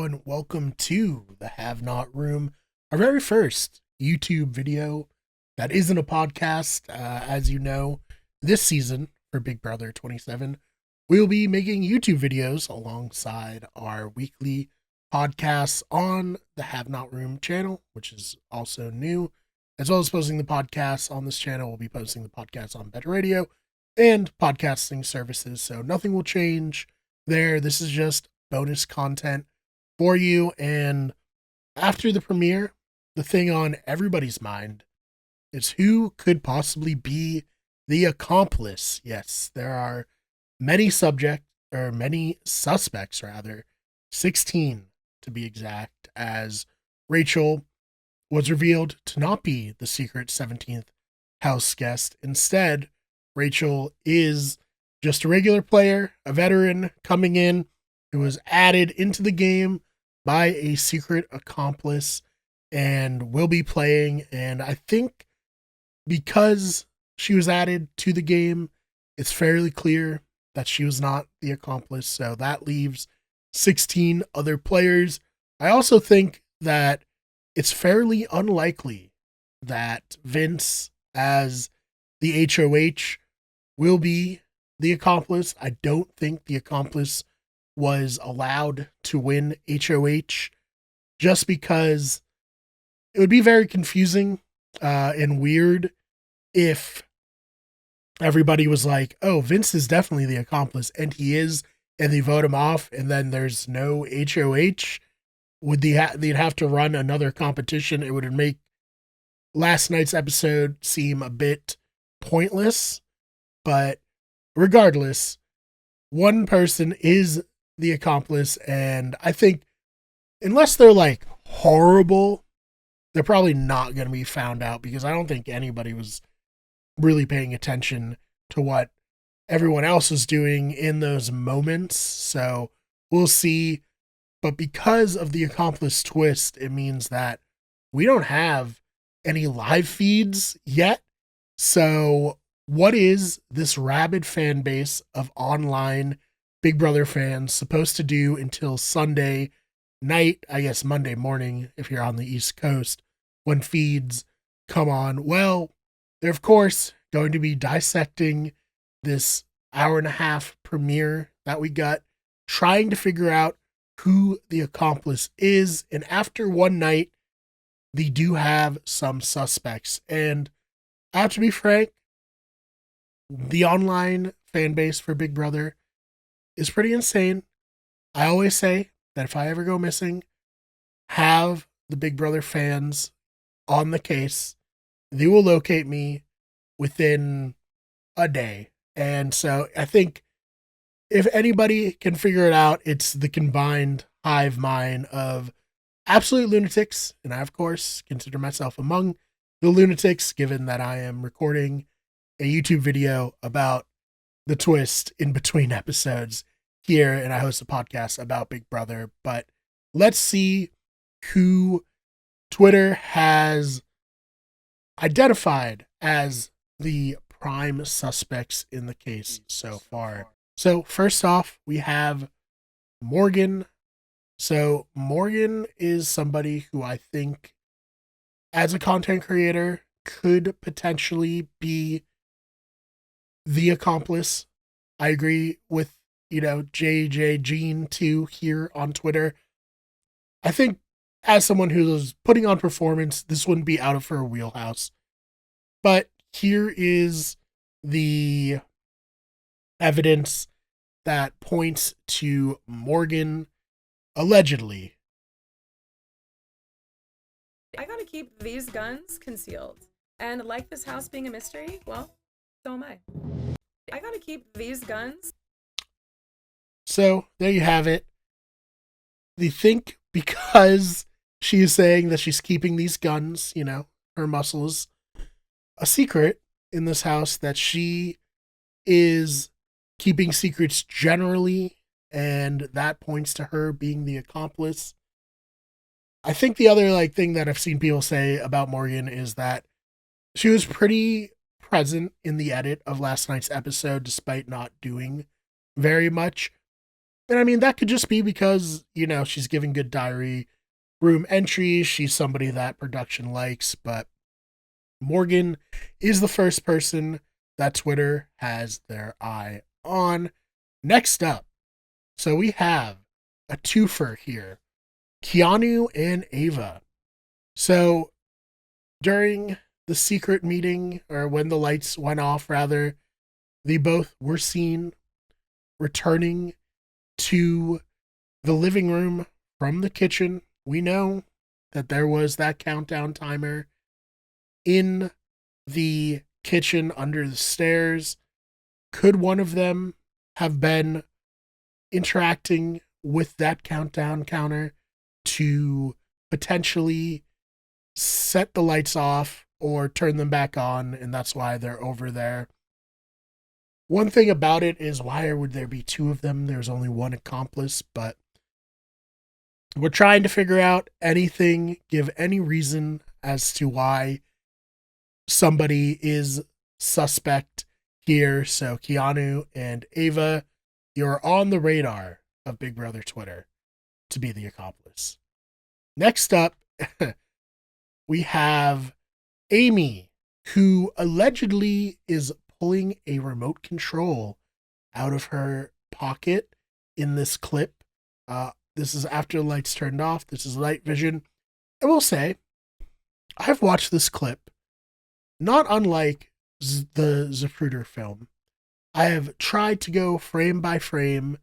everyone. Welcome to the Have Not Room, our very first YouTube video that isn't a podcast. As you know, this season for Big Brother 27, we'll be making YouTube videos alongside our weekly podcasts on the Have Not Room channel, which is also new. As well as posting the podcasts on this channel, we'll be posting the podcasts on Better Radio and podcasting services. So nothing will change there. This is just bonus content for you. And after the premiere, the thing on everybody's mind is who could possibly be the accomplice. Yes, there are many many suspects rather, 16 to be exact, as Rachel was revealed to not be the secret 17th house guest. Instead, Rachel is just a regular player, a veteran coming in who was added into the game by a secret accomplice and will be playing. And I think because she was added to the game, it's fairly clear that she was not the accomplice. So that leaves 16 other players. I also think that it's fairly unlikely that Vince, as the HOH, will be the accomplice. I don't think the accomplice was allowed to win HOH just because it would be very confusing and weird if everybody was like, oh, Vince is definitely the accomplice, and he is, and they vote him off, and then there's no HOH. They'd have to run another competition. It would make last night's episode seem a bit pointless. But regardless, one person is the accomplice, and I think unless they're like horrible, they're probably not going to be found out, because I don't think anybody was really paying attention to what everyone else was doing in those moments. So we'll see. But because of the accomplice twist, it means that we don't have any live feeds yet. So what is this rabid fan base of online Big Brother fans supposed to do until Sunday night, I guess Monday morning if you're on the East Coast, when feeds come on? Well, they're of course going to be dissecting this hour and a half premiere that we got, trying to figure out who the accomplice is. And after one night, they do have some suspects. And I have to be frank, the online fan base for Big Brother is pretty insane. I always say that if I ever go missing, have the Big Brother fans on the case. They will locate me within a day. And so I think if anybody can figure it out, it's the combined hive mind of absolute lunatics. And I, of course, consider myself among the lunatics, given that I am recording a YouTube video about the twist in between episodes here, and I host a podcast about Big Brother. But let's see who Twitter has identified as the prime suspects in the case so far. So first off, we have Morgan. So Morgan is somebody who I think, as a content creator, could potentially be the accomplice. I agree with, JJ Jean too here on Twitter. I think as someone who's putting on performance, this wouldn't be out of her wheelhouse. But here is the evidence that points to Morgan allegedly. I gotta keep these guns concealed. And like this house being a mystery, well, so am I. I gotta keep these guns. So there you have it. They think because she is saying that she's keeping these guns, her muscles, a secret in this house, that she is keeping secrets generally, and that points to her being the accomplice. I think the other thing that I've seen people say about Morgan is that she was pretty present in the edit of last night's episode despite not doing very much. And I mean, that could just be because, she's giving good diary room entries. She's somebody that production likes, but Morgan is the first person that Twitter has their eye on. Next up, so we have a twofer here, Keanu and Ava. So during the secret meeting, or when the lights went off, rather, they both were seen returning to the living room from the kitchen. We know that there was that countdown timer in the kitchen under the stairs. Could one of them have been interacting with that countdown counter to potentially set the lights off or turn them back on, and that's why they're over there? One thing about it is, why would there be two of them? There's only one accomplice, but we're trying to figure out anything, give any reason as to why somebody is suspect here. So Keanu and Ava, you're on the radar of Big Brother Twitter to be the accomplice. Next up, we have Amy, who allegedly is pulling a remote control out of her pocket in this clip. This is after the lights turned off. This is night vision. I will say, I've watched this clip, not unlike the Zapruder film. I have tried to go frame by frame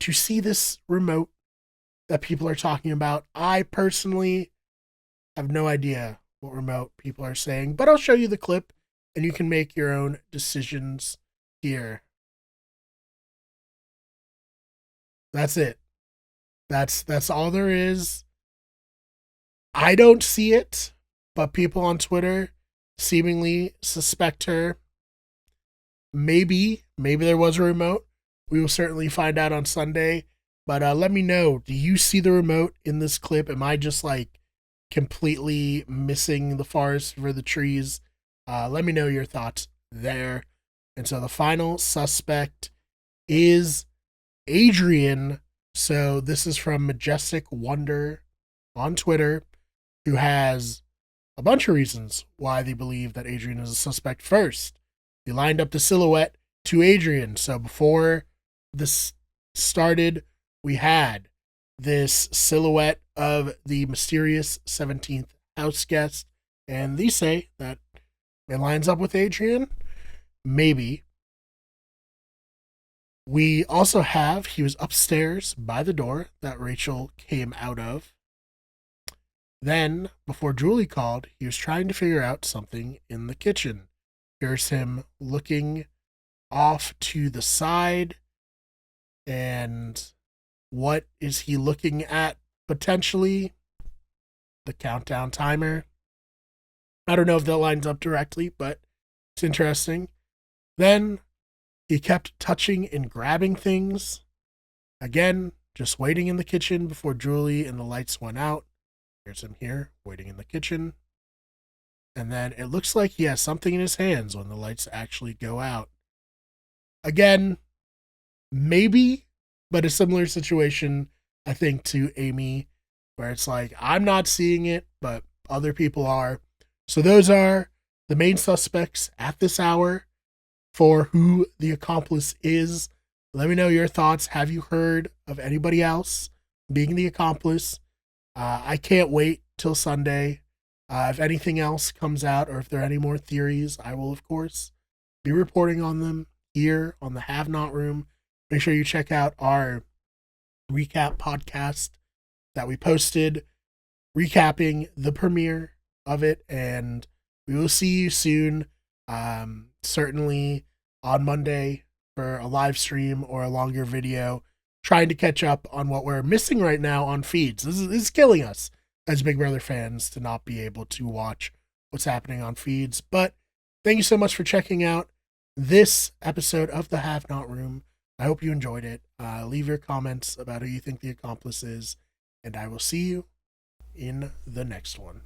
to see this remote that people are talking about. I personally have no idea what remote people are saying, but I'll show you the clip and you can make your own decisions here. That's it. That's all there is. I don't see it, but people on Twitter seemingly suspect her. Maybe there was a remote. We will certainly find out on Sunday. But let me know. Do you see the remote in this clip? Am I just like completely missing the forest for the trees? Let me know your thoughts there. And so the final suspect is Adrian. So this is from Majestic Wonder on Twitter, who has a bunch of reasons why they believe that Adrian is a suspect. First, they lined up the silhouette to Adrian. So before this started, we had this silhouette of the mysterious 17th house guest, and they say that it lines up with Adrian. Maybe. We also have, he was upstairs by the door that Rachel came out of. Then, before Julie called, he was trying to figure out something in the kitchen. Here's him looking off to the side. And what is he looking at potentially? The countdown timer. I don't know if that lines up directly, but it's interesting. Then he kept touching and grabbing things. Again, just waiting in the kitchen before Julie and the lights went out. Here's him here, waiting in the kitchen. And then it looks like he has something in his hands when the lights actually go out. Again, maybe, but a similar situation, I think, to Amy, where it's like, I'm not seeing it, but other people are. So those are the main suspects at this hour for who the accomplice is. Let me know your thoughts. Have you heard of anybody else being the accomplice? I can't wait till Sunday. If anything else comes out, or if there are any more theories, I will, of course, be reporting on them here on the Have Not Room. Make sure you check out our recap podcast that we posted, recapping the premiere of it, and we will see you soon. Certainly on Monday for a live stream or a longer video, trying to catch up on what we're missing right now on feeds. This is killing us as Big Brother fans to not be able to watch what's happening on feeds. But thank you so much for checking out this episode of the Have Not Room. I hope you enjoyed it. Leave your comments about who you think the accomplice is, and I will see you in the next one.